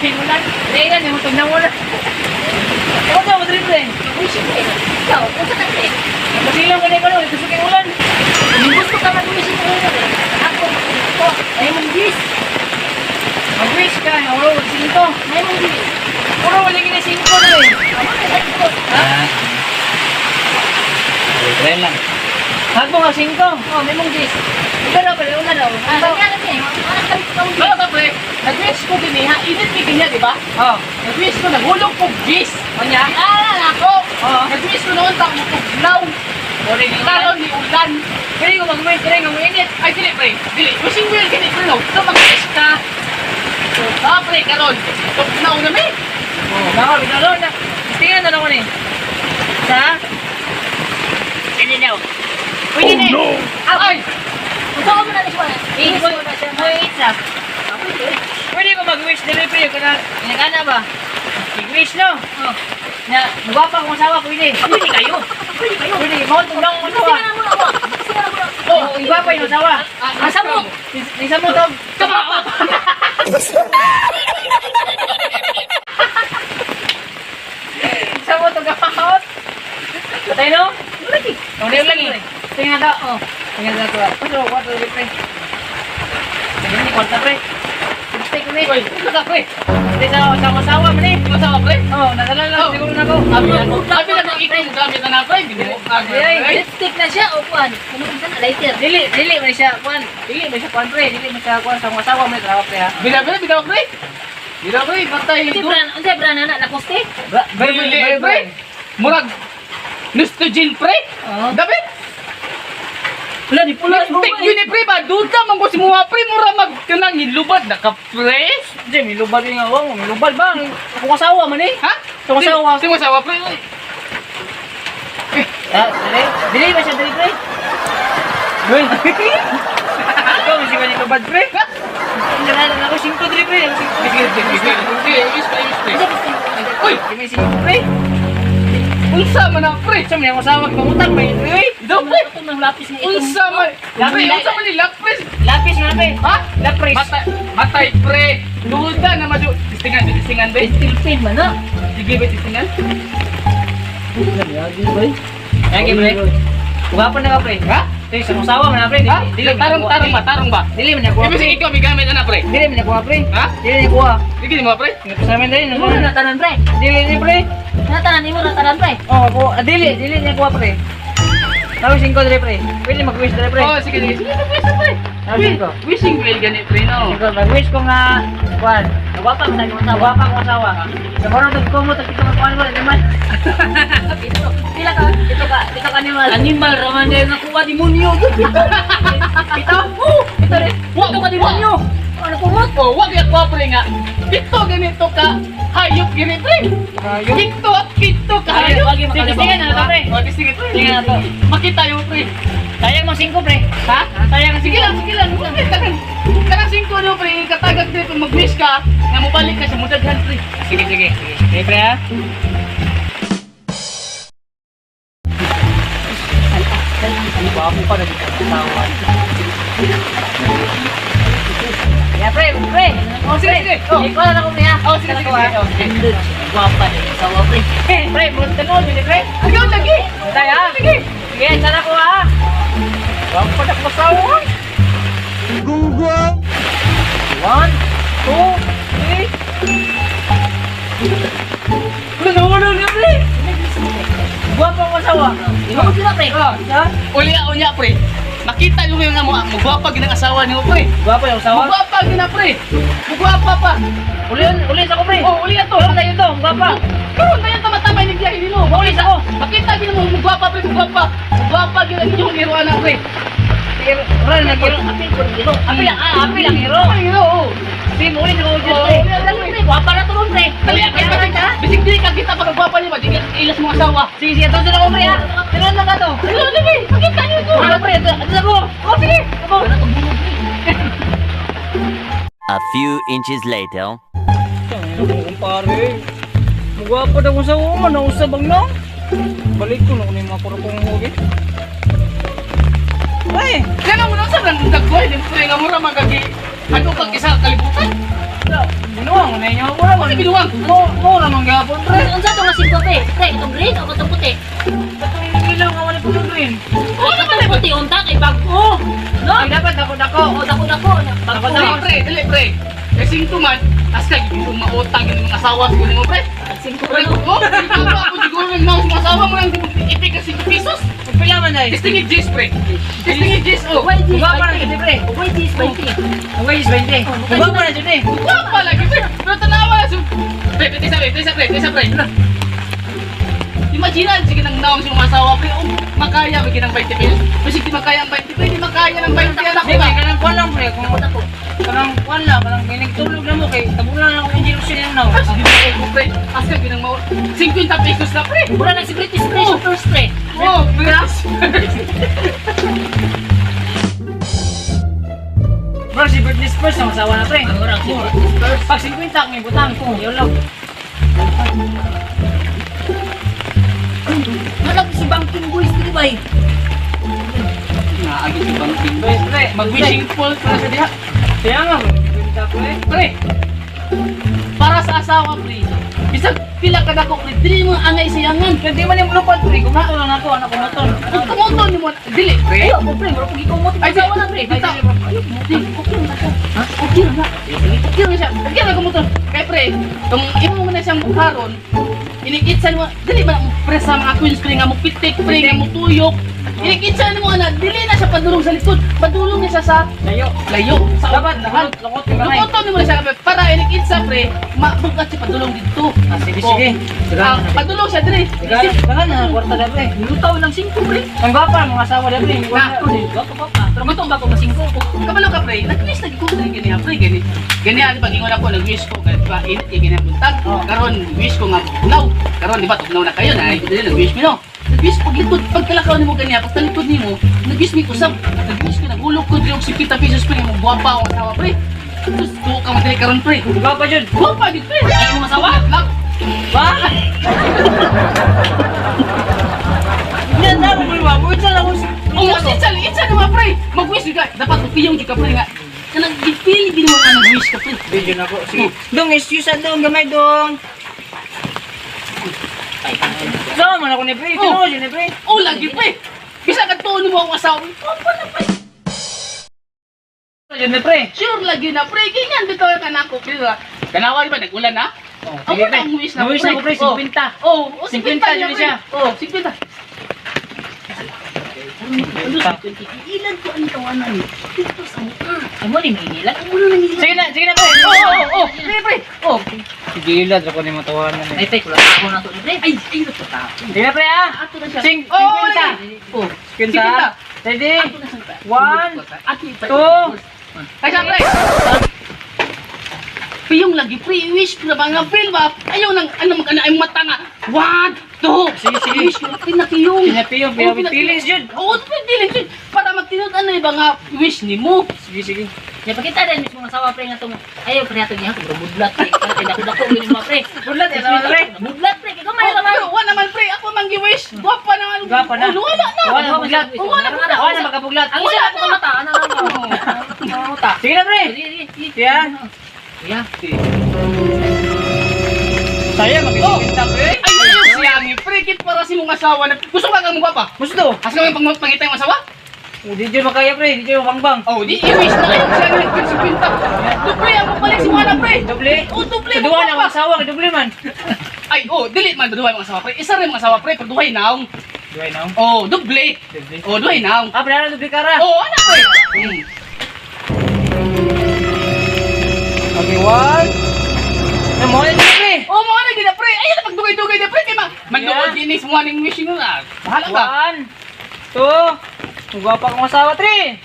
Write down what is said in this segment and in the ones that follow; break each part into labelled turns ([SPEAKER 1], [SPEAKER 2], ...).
[SPEAKER 1] Himulan. Ilan yung tugnaw mo na. Ako daw mo drip rin.
[SPEAKER 2] Uy, siyempre. Ikaw, kung sa tabi.
[SPEAKER 1] Masilang ka na ikaw ito sa ulan.
[SPEAKER 2] Gusto ka mag-uwisin ko ulan eh. Ako, ay mong bis.
[SPEAKER 1] Mag-wish ka. Uro, 5.
[SPEAKER 2] Ay mong bis.
[SPEAKER 1] Uro, wala gina 5 na eh.
[SPEAKER 2] Ako, ay ko.
[SPEAKER 3] Try lang.
[SPEAKER 1] Hagbo nga 5.
[SPEAKER 2] Oh, may mong bis.
[SPEAKER 1] Ikaw na pala, una daw.
[SPEAKER 2] Kaya kasi, malas kami sa mong bis.
[SPEAKER 1] Ano ka pre? Nag-wish ko din eh. Init may kanya, di ba? Oo. Nag-wish ko, naghulog ko gis. Kanya?
[SPEAKER 2] Ah, ako.
[SPEAKER 1] Oo. Nag-wish ko noon, tak mo kong law. Karon ni ulan. Kaya ko mag-wish, kaya ko init. Ay, dili pre. Dili. Wishing wheel, kini pre. No. So, mag-wish ka. So, pre, karon. Tugnaw na may. Oo. Baka, karon na. Tingnan na naman eh. Sa?
[SPEAKER 2] Hindi daw.
[SPEAKER 1] Pwede na eh. Ay!
[SPEAKER 2] Gusto ko mo na siya.
[SPEAKER 1] Wait sa. Pwede ko mag-wish delivery ko na inagana ba? Mag-wish no? Oh. Na magwapa kong asawa pwede.
[SPEAKER 2] Pwede kayo. Pwede kayo.
[SPEAKER 1] Pwede mo tong lang
[SPEAKER 2] Kasi
[SPEAKER 1] asawa.
[SPEAKER 2] nga muna ako. Kasi nga muna ako.
[SPEAKER 1] Oh, igwapa yung asawa.
[SPEAKER 2] Asa mo?
[SPEAKER 1] Isa mo to.
[SPEAKER 2] Kamapa.
[SPEAKER 1] Isa mo to gahot. Patay no?
[SPEAKER 2] Lagi.
[SPEAKER 1] Tingnan lagi. Tingnan daw. Oh. Tingnan daw to. Paso, wato pre. Tingnan ni kwarta pre. Stay ko ni. Oy, naka pre. Hindi sa asawa mo ni. Asawa pre? Oh, nadala lang siguro na ko. Abi na ko ikaw gamit na na pre. Hindi mo
[SPEAKER 2] Ay, lipstick na siya. O, kuhan. Kumutin na lighter.
[SPEAKER 1] Dili may siya kuan. Dili may siya kuan pre. Dili may siya kuan sa mga asawa mo trabaho pre ha. Bila pre. Bila pre, patay
[SPEAKER 2] Unsay brand? Unsay brand na nakoste?
[SPEAKER 1] Very pre. Murag Nostogin pre. Dapat
[SPEAKER 2] Wala ni pula.
[SPEAKER 1] Tek yun ni pre ba? Duda man ko si mga pre mura magkanang hilubad na ka pre. Di milubad yung awang, milubad ba? Kung asawa man eh. Ha? Kung asawa. Si asawa pre. Dili ba siya dili pre? Doy. Ikaw si ba ni kabad pre? Nalala ako 5 dili pre. Uy, may 5 pre. Unsa man ang pre? Sa mga asawa pangutang may pre. Do pre.
[SPEAKER 2] Ito ng lapis na ito.
[SPEAKER 1] Unsa man? Unsa man ni lapis?
[SPEAKER 2] Lapis na pre.
[SPEAKER 1] Ha? Lapis. Matay pre. Duda na maju. Tistingan be.
[SPEAKER 2] Steel pen man na.
[SPEAKER 1] Sige be tistingan.
[SPEAKER 2] Lagi ba?
[SPEAKER 1] Lagi pre. Ugapan na ka pre. Ha? Tay sa usawa man na pre. Dili tarong ba? Dili man ako. Ibig ikaw bigamit na pre. Dili man ako pre. Ha? Dili ko. Dili mo pre. Sa amin dai
[SPEAKER 2] Imo na tanan pre.
[SPEAKER 1] Dili ni pre.
[SPEAKER 2] Natanan imo na tanan pre.
[SPEAKER 1] Oh, ko dili niya ko pre. Tawag 5 dili pre. Pwede mag-wish dili pre. Oh, sige. Sige mag-wish pre. Tawag 5. Wishing well gani pre no. Sige, mag-wish ko nga kwan.
[SPEAKER 2] Wapa man tayo sa
[SPEAKER 1] Tawa pa ko asawa. Sa maro ko mo ta kita kuan mo naman.
[SPEAKER 2] Ito ka animal. Animal raman din nakuha demonyo.
[SPEAKER 1] Ito. Ito rin.
[SPEAKER 2] Wa ka demonyo. Ano kumot?
[SPEAKER 1] Oh, wag ya ko pre nga. Ito ganito ka. Hayop gani pre. Kito ka. Hayop. Sige na to pre. Sige pre. Sige na to. Makita yo pre.
[SPEAKER 2] Sayang mo 5 pre.
[SPEAKER 1] Ha? Sayang sige lang. Kanang 5 no pre, katagag pre kung mag-wish ka, nga mo balik ka sa mudaghan pre. Sige. Sige pre ha. Bago pa na dito tawag.
[SPEAKER 2] Ya pre.
[SPEAKER 1] Oh sige.
[SPEAKER 2] Ikaw na ako niya.
[SPEAKER 1] Oh sige.
[SPEAKER 2] Guwapa din sa pre.
[SPEAKER 1] Pre, bulan tanong din pre. Agaw lagi. Tay ha. Sige.
[SPEAKER 2] Sige, sana ko ha.
[SPEAKER 1] Wag pa na pasawon. Gunggong. 1 2 3. Wala na pre. Guwapa ko asawa.
[SPEAKER 2] Imo sila pre.
[SPEAKER 1] Ha? Unya pre. Nakita nyo yung mo, magwapa ginang asawa niyo pre.
[SPEAKER 2] Guwapa yung asawa.
[SPEAKER 1] Magwapa gina pre. Magwapa pa.
[SPEAKER 2] Ulit ako pre.
[SPEAKER 1] Oh, uli ato.
[SPEAKER 2] Karon tayo to, guwapa.
[SPEAKER 1] Karon tayo tamatambay ni biyahe nimo.
[SPEAKER 2] Ulit ako.
[SPEAKER 1] Makita gina mo magwapa pre, magwapa. Magwapa gina inyong iruana pre.
[SPEAKER 2] Ron nagiro. Api ko dito. Api lang hero.
[SPEAKER 1] Ayo.
[SPEAKER 2] Di mo ulit ako dito pre. Pre, guwapa na to pre.
[SPEAKER 1] Bisig di ka kita pagwapa niyo ba? Di ilas mo asawa.
[SPEAKER 2] Sige, ito na ako pre ha. Tingnan na ka to.
[SPEAKER 1] Ano na be? Makita niyo ko.
[SPEAKER 2] Ano pre, ito na ko.
[SPEAKER 1] Oh, sige.
[SPEAKER 2] Ako.
[SPEAKER 4] A few inches later.
[SPEAKER 1] Kumpare. Magwapa daw sa uma na usabang no. Balik ko na kunin mga kurapong hobi. Ay, kaya mo na sa nagdagway din pre nga mura magagi. Ano pag isa kalibutan?
[SPEAKER 3] Binuang, ano yun? Wala
[SPEAKER 1] Ano binuwang?
[SPEAKER 3] mo naman gapon, pre.
[SPEAKER 2] Unsa to nga 5 pre? Pre, itong green o itong puti?
[SPEAKER 3] Katong ilaw nga wala po green.
[SPEAKER 2] Itong puti unta kay bago. No?
[SPEAKER 3] Ay, dapat dako-dako.
[SPEAKER 2] O dako-dako. Bago.
[SPEAKER 1] Dili pre. Kasi ito man, as ka gito mautang yung mga asawa siguro mo pre.
[SPEAKER 2] 5
[SPEAKER 1] Pre,
[SPEAKER 2] pre.
[SPEAKER 1] oh, ako siguro nagmaos mga asawa mo lang ipig kasi pesos.
[SPEAKER 3] Pila man dai.
[SPEAKER 1] Testingin Jis pre. Testingin Jis oh.
[SPEAKER 2] Wait, this
[SPEAKER 3] Uga pa na dyan, pre.
[SPEAKER 2] Wait, this 20.
[SPEAKER 3] Uga is 20. Uga pa na dyan eh.
[SPEAKER 1] Guwapa lagi pre. Pero tanawa na siya. Pre, tesa pre. Imagine, sige nang naong siyang masawa pre. Oh, makaya bigyan ng 20 pesos. Kasi di makaya ang 20 pre, di makaya ng 20 anak ko
[SPEAKER 3] Sige,
[SPEAKER 1] ba?
[SPEAKER 3] kanang kuwan lang, pre. Kung
[SPEAKER 2] Ako.
[SPEAKER 3] kanang kuwan lang, kanang pinagtulog na mo kay tabunan lang ako yung jealousy na now.
[SPEAKER 1] Kasi di makaya ko pre. As ka ginang mau 50 pesos na pre.
[SPEAKER 2] Mura na si British pre,
[SPEAKER 1] Oh.
[SPEAKER 2] first pre.
[SPEAKER 1] Oh, grass.
[SPEAKER 3] Bro, si Britney Spears ang asawa na, pre.
[SPEAKER 2] Ang mura si British first.
[SPEAKER 3] Pag 50 may butang ko, yun lang.
[SPEAKER 2] Malap si Banking Boys di ba?
[SPEAKER 1] Naagi si Bangking Boy.
[SPEAKER 3] Pre,
[SPEAKER 1] Mag-wishing pool para sa diha.
[SPEAKER 3] Kaya nga, 50 pre.
[SPEAKER 1] Pre, para sa asawa pre. Bisag pila ka dako pre, dili mo angay siyangan.
[SPEAKER 3] Hindi man yung lupad, pre. Kumato lang ako, anak kumato.
[SPEAKER 1] Kung kumoto ni mo, dili pre.
[SPEAKER 2] Ayo, ako pre, mura pagi ko mo.
[SPEAKER 1] Ay,
[SPEAKER 2] Asawa na pre.
[SPEAKER 1] bitaw.
[SPEAKER 2] Okay na ka. Ha? Okay na.
[SPEAKER 1] Okay na siya. Okay na kumoto. Kay pre, kung imo mo na siyang karon, inikitsan mo, dili ba pre sa mga queens pre nga mo pitik pre nga mo tuyok. Inikitsan mo na dili na siya padulong sa likod, padulong niya siya sa
[SPEAKER 3] Layo.
[SPEAKER 1] layo. Sa
[SPEAKER 3] Dapat,
[SPEAKER 1] unahan.
[SPEAKER 3] lakot yung kamay.
[SPEAKER 1] Lukoton mo na siya pre, para inikitsa pre, mabugat siya padulong dito.
[SPEAKER 3] Ah, sige, sige.
[SPEAKER 1] Ah, padulong siya dire.
[SPEAKER 3] Dagan na, kwarta na, pre.
[SPEAKER 2] Lutaw ng 5 pre.
[SPEAKER 3] Ang gwapa, mga asawa na, pre.
[SPEAKER 2] Wako pa pa. Pero gutom ba ko masingko?
[SPEAKER 1] Kabalo ka pre, nag-wish lagi ko pre ganyan pre gani. Ganyan pag ingon ako nag-wish ko kahit pa init kay ganyan buntag.
[SPEAKER 3] Oh.
[SPEAKER 1] Karon wish ko nga tugnaw. Karon di ba tugnaw na kayo na dili nag-wish mi no. Nag-wish pag likod pag kalakaw nimo ganyan pag talikod nimo nag-wish mi usab. Nag-wish ko nagulog ko og 50 pesos pre mo guwapa ang asawa pre. Tapos tuwa ka madali karon pre.
[SPEAKER 3] Gwapa dyan.
[SPEAKER 1] Guwapa gid pre.
[SPEAKER 2] Ay mo masawa?
[SPEAKER 1] Lag.
[SPEAKER 3] Ba? Yan na, kumulwa. Buwit na lang ako.
[SPEAKER 1] Oh, itsa naman pre. Mag-wish ka. Dapat upiyong jud ka pre nga. Kanang gipili gid mo nga nag-wish ka pre.
[SPEAKER 3] Video na po. Sige. Dong, excuse dong. Gamay dong. Sama man ako ni pre.
[SPEAKER 1] Oh.
[SPEAKER 3] Tino, yun ni pre.
[SPEAKER 1] Oh, lagi pre. Bisa ka tuon mo ang asawa. Guwapa na pre.
[SPEAKER 3] Yun ni pre.
[SPEAKER 1] Sure lagi na pre, ganyan dito ka na ako pre. Kanawa ba nag-ulan na?
[SPEAKER 3] Oh,
[SPEAKER 1] Ako
[SPEAKER 3] sige
[SPEAKER 1] na
[SPEAKER 3] pre.
[SPEAKER 1] ang wish na
[SPEAKER 3] Wish na ko pre, 50.
[SPEAKER 1] Oh,
[SPEAKER 3] 50
[SPEAKER 1] 50
[SPEAKER 3] yun siya.
[SPEAKER 1] Oh, 50.
[SPEAKER 2] Ilan ko ang tawanan ni? Dito sa mukha. Ay mo ni Minilan. Ay mo na Minilan.
[SPEAKER 3] Sige na pre.
[SPEAKER 1] Oh, pre, pre. Oh,
[SPEAKER 3] Sige lad, ako ni matawanan.
[SPEAKER 2] Ay pre, kulang ako na to ni pre.
[SPEAKER 1] ay, nagtata.
[SPEAKER 3] Sige na pre ah.
[SPEAKER 2] Ato na siya.
[SPEAKER 3] 50.
[SPEAKER 1] Oh,
[SPEAKER 3] 50. Ready?
[SPEAKER 2] Ato na siya.
[SPEAKER 3] 1,
[SPEAKER 1] Ati,
[SPEAKER 3] 2.
[SPEAKER 1] Kaya pre. Piyong lagi pre, wish ko na mga pre ba? Ayaw nang ano magana ay mata nga. 1, 2.
[SPEAKER 3] Sige, sige.
[SPEAKER 1] Wish ko na pre na piyong.
[SPEAKER 3] Pinapiyong, pinapilis yun.
[SPEAKER 1] Oo, pipilis yun. Para magtinod ano yung mga wish ni mo.
[SPEAKER 3] Sige, sige.
[SPEAKER 2] Ya pakita din mismo ang sawa pre nga tong. Ayo pre ato niya ko budlat pre. Para kay dako-dako gini mo pre.
[SPEAKER 3] Budlat, yan naman, pre.
[SPEAKER 2] Budlat pre kay gamay
[SPEAKER 1] Oh,
[SPEAKER 2] naman.
[SPEAKER 1] pero wala naman pre, ako mang gi-wish. Gwapa naman.
[SPEAKER 3] Gwapa na.
[SPEAKER 1] Oh, wala na.
[SPEAKER 3] Wala na puglat.
[SPEAKER 1] Wala na.
[SPEAKER 3] Wala na magkapuglat.
[SPEAKER 2] Ang isa ako mata ana lang.
[SPEAKER 3] Sige na pre. Yan.
[SPEAKER 2] Ya.
[SPEAKER 3] Saya mag-isinta pre.
[SPEAKER 1] Ay, ayun siyangi. Pre, kit para si mong asawa na. Gusto ka kang gwapa?
[SPEAKER 3] Gusto.
[SPEAKER 1] Asa ka yung pangitay yung asawa?
[SPEAKER 3] Oh, di dyan makaya pre. Di dyan bangbang.
[SPEAKER 1] Oh, di i-wish na kayo. Siya nag si Pinta. Duple ang papalit si Mana, pre.
[SPEAKER 3] Doble.
[SPEAKER 1] Oh, duple.
[SPEAKER 3] Kedua na ang asawa. Doble man.
[SPEAKER 1] Ay, oh, dili man duhay mga asawa, pre. Isa rin mga asawa, pre. Pag duhay naong.
[SPEAKER 3] Duhay na.
[SPEAKER 1] Oh, duble.
[SPEAKER 3] Doble.
[SPEAKER 1] Oh, duhay naong.
[SPEAKER 3] Ah, pre. Doble kara.
[SPEAKER 1] Oh, ano, pre?
[SPEAKER 3] Okay, 1. Mo na dito pre.
[SPEAKER 1] Oh, mga na gina, pre. Ayun na pagdugay-dugay na, pre. Kaya manduod
[SPEAKER 3] Yeah.
[SPEAKER 1] ginis mo aning wishing nun, ah. Bahala ka.
[SPEAKER 3] 1, 2. Ang gwapa kong asawa 3.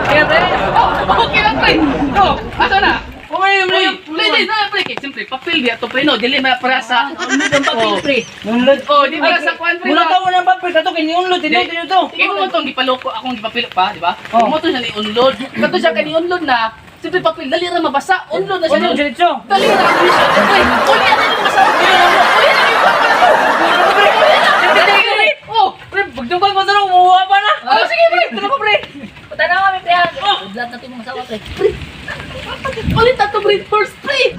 [SPEAKER 3] Kaya pre.
[SPEAKER 1] Oh, okay na, pre. Oh, asa na?
[SPEAKER 3] Umay,
[SPEAKER 1] Pre, di na, pre. Kaya siyempre, papel di ato, pre, no. Dili may para sa...
[SPEAKER 2] Ang papel pre.
[SPEAKER 3] Nunlod.
[SPEAKER 1] Oh, di para sa kwan, pre.
[SPEAKER 3] Mula
[SPEAKER 1] no?
[SPEAKER 3] ka mo ng papel. Kato kiniunlod. Dito, dito to.
[SPEAKER 1] Ikaw mo itong gipaloko, akong gipapilok pa, di ba?
[SPEAKER 3] Oh.
[SPEAKER 1] Mo to siya ni unload. Kato siya kay ni unload na, siyempre papel, dali ra mabasa. Unload na siya.
[SPEAKER 3] Ano, dito.
[SPEAKER 1] Dali ra, wish. Pre, uli na yung masawa. Uli na yung Oh,
[SPEAKER 3] Pre, pagtungkol mo sa umuha pa na.
[SPEAKER 1] oh, sige, pre.
[SPEAKER 3] Ito na pa pre.
[SPEAKER 2] Punta na kami pre. yan. Udlat na ito mga sawa, pre. Ulit na ito, breed first, pre.